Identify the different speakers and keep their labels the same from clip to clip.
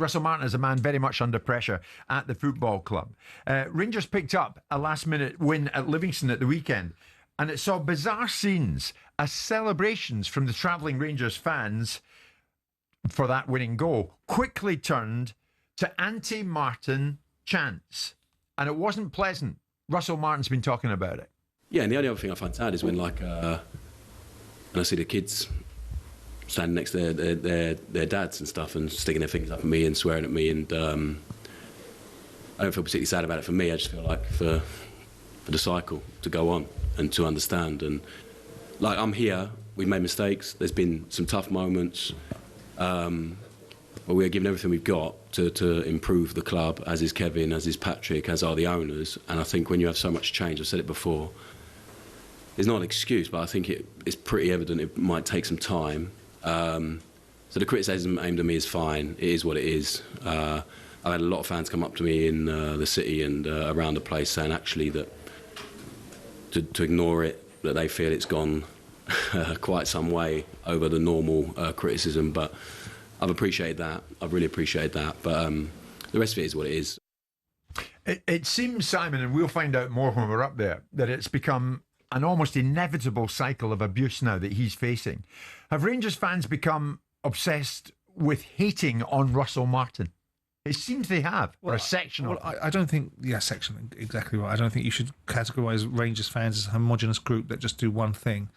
Speaker 1: Russell Martin is a man very much under pressure at the football club. Rangers picked up a last-minute win at Livingston at the weekend, and it saw bizarre scenes as celebrations from the travelling Rangers fans for that winning goal quickly turned to anti-Martin chants. And it wasn't pleasant. Russell Martin's been talking about it.
Speaker 2: Yeah, and the only other thing I find sad is when, like, and I see the kids standing next to their dads and stuff and sticking their fingers up at me and swearing at me, and I don't feel particularly sad about it for me. I just feel like for the cycle to go on and to understand. And, like, I'm here, we've made mistakes, there's been some tough moments, but we're giving everything we've got to improve the club, as is Kevin, as is Patrick, as are the owners. And I think when you have so much change, I've said it before, it's not an excuse, but I think it's pretty evident it might take some time. So the criticism aimed at me is fine. It is what it is. I've had a lot of fans come up to me in the city and around the place saying actually that to ignore it, that they feel it's gone quite some way over the normal criticism. But I've appreciated that. I've really appreciated that. But the rest of it is what it is.
Speaker 1: It seems, Simon, and we'll find out more when we're up there, that it's become an almost inevitable cycle of abuse now that he's facing. Have Rangers fans become obsessed with hating on Russell Martin? It seems they have, or a section of them.
Speaker 3: I don't think, section, exactly right. I don't think you should categorise Rangers fans as a homogenous group that just do one thing.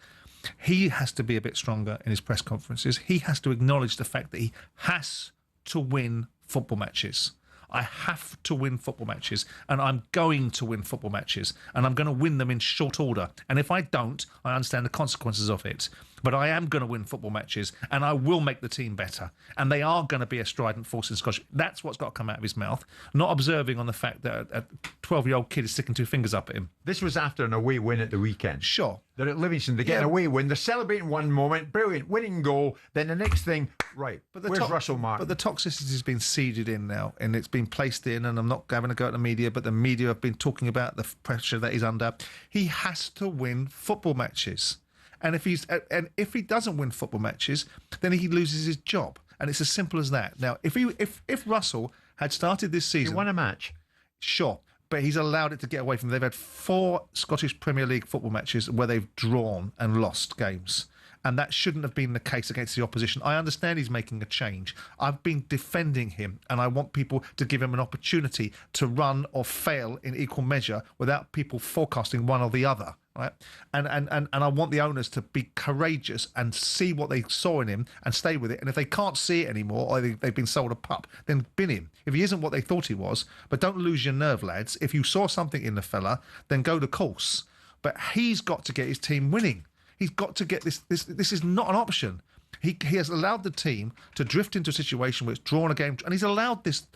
Speaker 3: He has to be a bit stronger in his press conferences. He has to acknowledge the fact that he has to win football matches. I have to win football matches, and I'm going to win football matches, and I'm going to win them in short order. And if I don't, I understand the consequences of it. But I am going to win football matches, and I will make the team better. And they are going to be a strident force in Scotland. That's what's got to come out of his mouth, not observing on the fact that a 12-year-old kid is sticking two fingers up at him.
Speaker 1: This was after an away win at the weekend.
Speaker 3: Sure.
Speaker 1: They're at Livingston. They get an away win. They're celebrating one moment. Brilliant. Winning goal. Then the next thing, right. But where's Russell Martin?
Speaker 3: But the toxicity has been seeded in now, and it's been placed in, and I'm not having to go at the media, but the media have been talking about the pressure that he's under. He has to win football matches. And if he doesn't win football matches, then he loses his job. And it's as simple as that. Now, if Russell had started this season...
Speaker 1: He won a match.
Speaker 3: Sure. But he's allowed it to get away from them. They've had 4 Scottish Premier League football matches where they've drawn and lost games. And that shouldn't have been the case against the opposition. I understand he's making a change. I've been defending him, and I want people to give him an opportunity to run or fail in equal measure without people forecasting one or the other. Right, and I want the owners to be courageous and see what they saw in him and stay with it. And if they can't see it anymore, or they've been sold a pup, then bin him. If he isn't what they thought he was, but don't lose your nerve, lads. If you saw something in the fella, then go the course. But he's got to get his team winning. He's got to get this. This is not an option. He has allowed the team to drift into a situation where it's drawn a game, and he's allowed this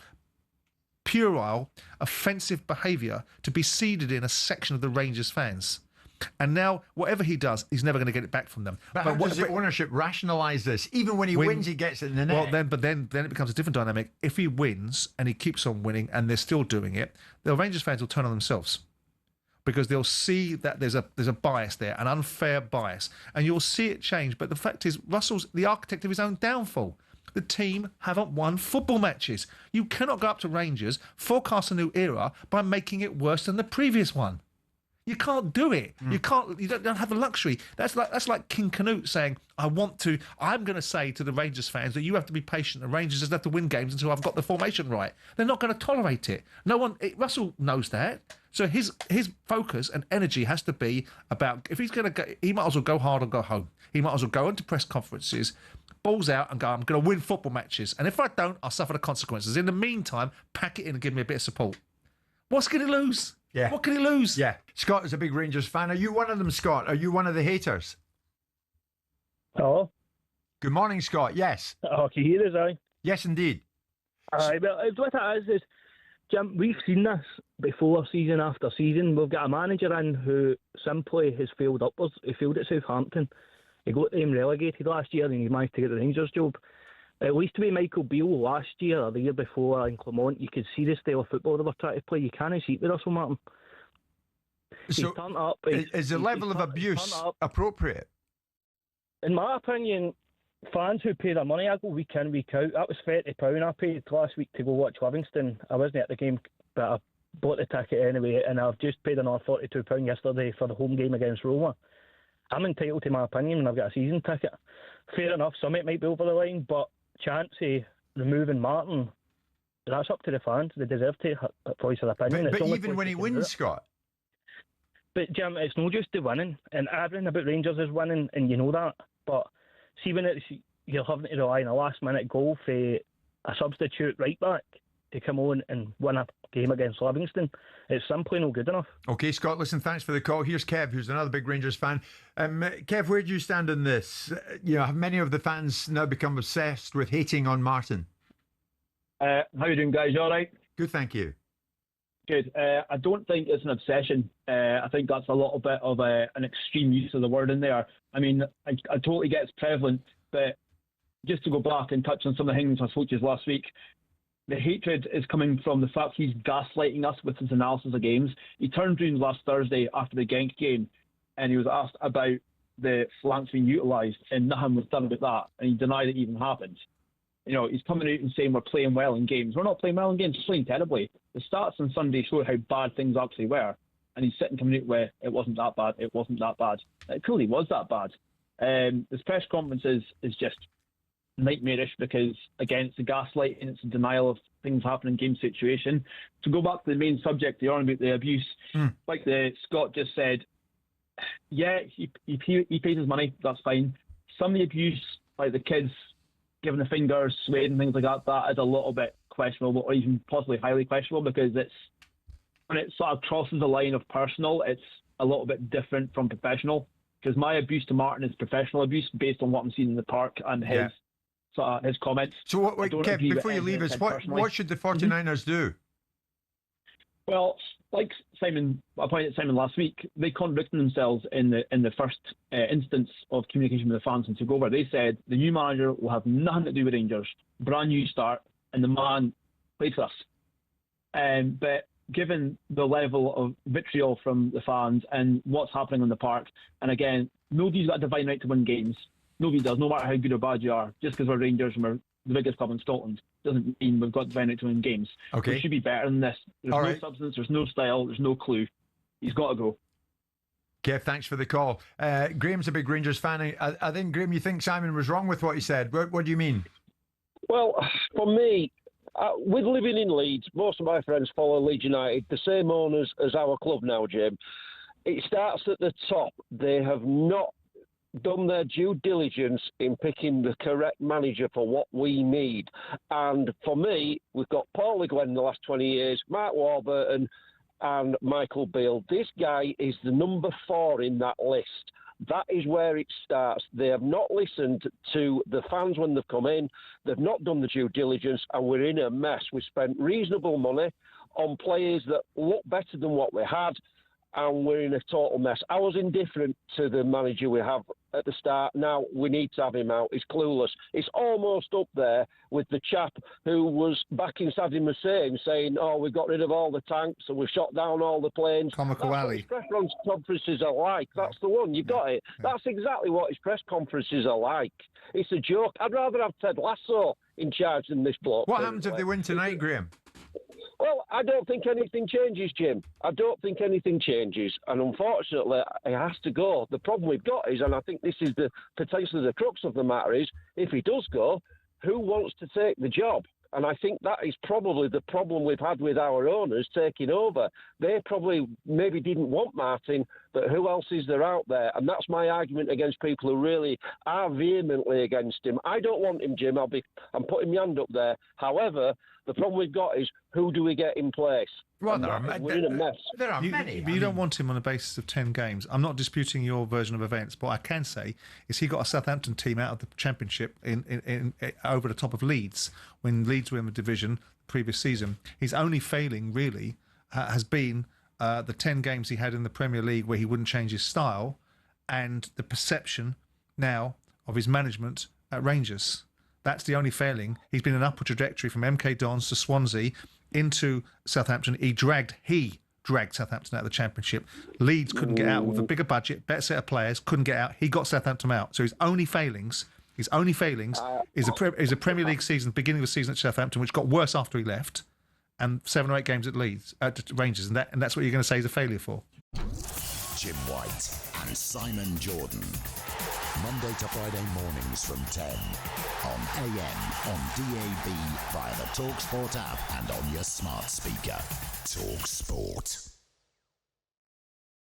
Speaker 3: puerile, offensive behaviour to be seeded in a section of the Rangers fans. And now, whatever he does, he's never going to get it back from them.
Speaker 1: But how does the ownership rationalise this? Even when he wins, he gets it in the net.
Speaker 3: Well, then it becomes a different dynamic. If he wins and he keeps on winning and they're still doing it, the Rangers fans will turn on themselves because they'll see that there's a bias there, an unfair bias, and you'll see it change. But the fact is, Russell's the architect of his own downfall. The team haven't won football matches. You cannot go up to Rangers, forecast a new era by making it worse than the previous one. You can't do it. You can't. You don't have the luxury. That's like King Canute saying, I'm going to say to the Rangers fans that you have to be patient. The Rangers just have to win games until I've got the formation right. They're not going to tolerate it. Russell knows that. So his focus and energy has to be about, if he's going to go, he might as well go hard or go home. He might as well go into press conferences, balls out and go, I'm going to win football matches. And if I don't, I'll suffer the consequences. In the meantime, pack it in and give me a bit of support. What's going to lose?
Speaker 1: Yeah.
Speaker 3: What can he lose?
Speaker 1: Yeah. Scott is a big Rangers fan. Are you one of them, Scott? Are you one of the haters?
Speaker 4: Hello?
Speaker 1: Good morning, Scott. Yes.
Speaker 4: Oh, can you hear us, aye?
Speaker 1: Yes, indeed.
Speaker 4: Aye, well, what it is, Jim, we've seen this before, season after season. We've got a manager in who simply has failed upwards. He failed at Southampton. He got them relegated last year and he managed to get the Rangers job. It used to be Michael Beale last year or the year before in Clermont. You could see the style of football they were trying to play. You can't see it with Russell Martin.
Speaker 1: So
Speaker 4: turned up,
Speaker 1: is the level of abuse appropriate?
Speaker 4: In my opinion, fans who pay their money, I go week in, week out. That was £30 I paid last week to go watch Livingston. I wasn't at the game, but I bought the ticket anyway, and I've just paid another £42 yesterday for the home game against Roma. I'm entitled to my opinion, and I've got a season ticket. Fair enough, some it might be over the line, but chance of removing Martin, that's up to the fans. They deserve to voice their opinion.
Speaker 1: But even when he wins, Scott.
Speaker 4: But Jim, it's not just the winning, and everything about Rangers is winning, and you know that. But see, when you're having to rely on a last-minute goal for a substitute right back to come on and win a game against Livingston, it's simply not good enough.
Speaker 1: Okay, Scott, listen, thanks for the call. Here's Kev, who's another big Rangers fan. Kev, where do you stand on this? Have many of the fans now become obsessed with hating on Martin?
Speaker 5: How you doing, guys? You all right?
Speaker 1: Good, thank you.
Speaker 5: Good. I don't think it's an obsession. I think that's a little bit of an extreme use of the word in there. I mean, I totally get it's prevalent, but just to go back and touch on some of the things I spoke to you last week, the hatred is coming from the fact he's gaslighting us with his analysis of games. He turned around last Thursday after the Genk game, and he was asked about the flanks being utilised, and nothing was done about that, and he denied it even happened. He's coming out and saying we're playing well in games. We're not playing well in games, we're playing terribly. The stats on Sunday show how bad things actually were, and he's sitting coming out with it wasn't that bad, it wasn't that bad. It clearly was that bad. This press conference is just nightmarish because, again, it's a gaslighting, it's a denial of things happening in game situation. To go back to the main subject, the argument about the abuse, like the Scott just said, yeah, he pays his money, that's fine. Some of the abuse, like the kids giving the fingers, swearing, things like that, that is a little bit questionable, or even possibly highly questionable, because when it sort of crosses the line of personal, it's a little bit different from professional. Because my abuse to Martin is professional abuse based on what I'm seeing in the park and his his comments.
Speaker 1: So, Kev, before you leave us, what should the 49ers do?
Speaker 5: Well, like Simon, I pointed at Simon last week, they contradicted themselves in the first instance of communication with the fans and took over. They said the new manager will have nothing to do with Rangers, brand new start, and the man played for us. But given the level of vitriol from the fans and what's happening on the park, and again, nobody's got a divine right to win games. Nobody does, no matter how good or bad you are. Just because we're Rangers and we're the biggest club in Scotland doesn't mean we've got divine right to win games.
Speaker 1: Okay.
Speaker 5: We should be better than this. There's no substance, there's no style, there's no clue. He's got to go.
Speaker 1: Kev, thanks for the call. Graham's a big Rangers fan. I think, Graham, you think Simon was wrong with what he said. What do you mean?
Speaker 6: Well, for me, with living in Leeds, most of my friends follow Leeds United, the same owners as our club now, Jim. It starts at the top. They have not done their due diligence in picking the correct manager for what we need. And for me, we've got Paul Le Guen in the last 20 years, Mark Warburton and Michael Beale. This guy is the number 4 in that list. That is where it starts. They have not listened to the fans when they've come in. They've not done the due diligence, and we're in a mess. We spent reasonable money on players that look better than what we had, and we're in a total mess. I was indifferent to the manager we have at the start. Now we need to have him out. He's clueless. It's almost up there with the chap who was backing Saddam Hussein saying, we got rid of all the tanks and we shot down all the planes.
Speaker 3: Comical Alley.
Speaker 6: That's what his press conferences are like. That's the one. You got it. That's exactly what his press conferences are like. It's a joke. I'd rather have Ted Lasso in charge than this bloke.
Speaker 1: What happens if they win tonight, Graham?
Speaker 6: Well, I don't think anything changes, Jim. I don't think anything changes. And unfortunately, it has to go. The problem we've got is, and I think this is potentially the crux of the matter, is if he does go, who wants to take the job? And I think that is probably the problem we've had with our owners taking over. They probably maybe didn't want Martin, but who else is there out there? And that's my argument against people who really are vehemently against him. I don't want him, Jim. I'm putting my hand up there. However, the problem we've got is, who do we get in place?
Speaker 1: Well,
Speaker 6: we're in a mess.
Speaker 1: There are many.
Speaker 3: But you don't want him on the basis of 10 games. I'm not disputing your version of events, but what I can say is he got a Southampton team out of the Championship in over the top of Leeds when Leeds were in the division the previous season. His only failing, really, has been the 10 games he had in the Premier League where he wouldn't change his style, and the perception now of his management at Rangers. That's the only failing. He's been an upward trajectory from MK Dons to Swansea into Southampton. He dragged Southampton out of the Championship. Leeds couldn't get out with a bigger budget, better set of players, couldn't get out. He got Southampton out. So his only failings His only failings is a Premier League season, beginning of the season at Southampton, which got worse after he left, and 7 or 8 games at Leeds, at Rangers, and that's what you're going to say is a failure for.
Speaker 7: Jim White and Simon Jordan. Monday to Friday mornings from 10 on AM, on DAB, via the talkSPORT app and on your smart speaker. talkSPORT.